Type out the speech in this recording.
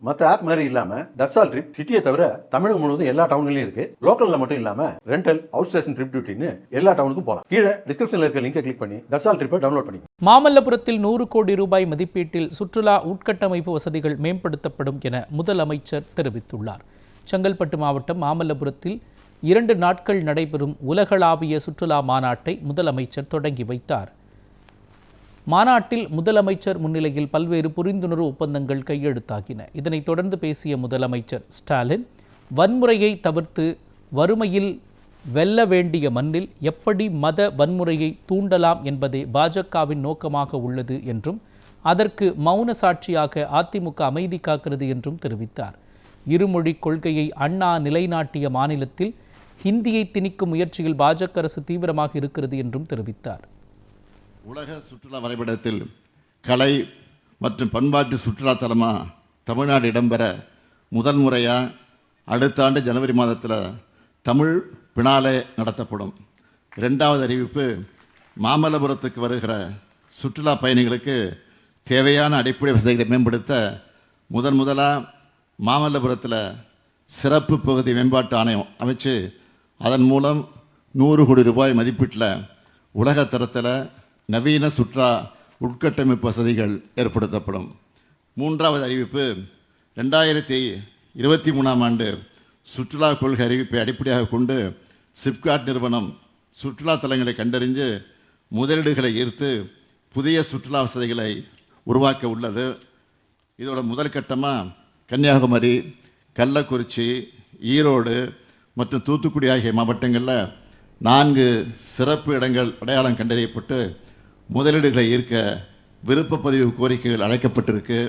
மற்ற ஆப் மாதிரி இல்லாம தட்சால் ட்ரிப் சிட்டியை தவிர தமிழகம் முழுவதும் எல்லா டவுன்லயும் இருக்கு. லோக்கல்ல மட்டும் இல்லாம ரெண்டல், அவுட் ஸ்டேஷன் ட்ரிப் டியூட்டின்னு எல்லா டவுனுக்கும் போகலாம். கீழே டிஸ்கிரிப்ஷன்ல இருக்க லிங்கை கிளிக் பண்ணி தட்சால் ட்ரிப்பை டவுன்லோட் பண்ணி. மாமல்லபுரத்தில் 100 கோடி ரூபாய் மதிப்பீட்டில் சுற்றுலா உட்கட்டமைப்பு வசதிகள் மேம்படுத்தப்படும் என முதலமைச்சர் தெரிவித்துள்ளார். செங்கல்பட்டு மாவட்டம் மாமல்லபுரத்தில் 2 நாட்கள் நடைபெறும் உலகளாவிய சுற்றுலா மாநாட்டை முதலமைச்சர் தொடங்கி வைத்தார். மாநாட்டில் முதலமைச்சர் முன்னிலையில் பல்வேறு புரிந்துணர்வு ஒப்பந்தங்கள் கையெழுத்தாகின. இதனைத் தொடர்ந்து பேசிய முதலமைச்சர் ஸ்டாலின், வன்முறையை தவிர்த்து வறுமையில் வெல்ல வேண்டிய மண்ணில் எப்படி மத வன்முறையை தூண்டலாம் என்பதே பாஜகவின் நோக்கமாக உள்ளது என்றும், அதற்கு மௌன சாட்சியாக அதிமுக அமைதி காக்கிறது என்றும் தெரிவித்தார். இருமொழி கொள்கையை அண்ணா நிலைநாட்டிய மாநிலத்தில் ஹிந்தியை திணிக்கும் முயற்சியில் பாஜக அரசு தீவிரமாக இருக்கிறது என்றும் தெரிவித்தார். உலக சுற்றுலா வரைபடத்தில் கலை மற்றும் பண்பாட்டு சுற்றுலா தலமாக தமிழ்நாடு இடம்பெற முதல் முறையாக அடுத்த ஆண்டு ஜனவரி மாதத்தில் தமிழ் பினாலே நடத்தப்படும். 2வது அறிவிப்பு, மாமல்லபுரத்துக்கு வருகிற சுற்றுலா பயணிகளுக்கு தேவையான அடிப்படை வசதிகளை மேம்படுத்த முதலாக மாமல்லபுரத்தில் சிறப்பு பகுதி மேம்பாட்டு ஆணையம் அமைச்சு அதன் மூலம் 100 கோடி ரூபாய் மதிப்பீட்டில் உலக தரத்தில் நவீன சுற்றுலா உட்கட்டமைப்பு வசதிகள் ஏற்படுத்தப்படும். 3வது அறிவிப்பு, 2023ஆம் ஆண்டு சுற்றுலா கொள்கை அறிவிப்பை அடிப்படையாக கொண்டு சிப்காட் நிறுவனம் சுற்றுலா தலங்களை கண்டறிந்து முதலீடுகளை ஈர்த்து புதிய சுற்றுலா வசதிகளை உருவாக்க உள்ளது. இதோட முதல் கட்டமாக கன்னியாகுமரி, கள்ளக்குறிச்சி, ஈரோடு மற்றும் தூத்துக்குடி ஆகிய மாவட்டங்களில் 4 சிறப்பு இடங்கள் அடையாளம் கண்டறியப்பட்டு முதலீடுகளை ஈர்க்க விருப்பப்பதிவு கோரிக்கைகள் அழைக்கப்பட்டிருக்கு.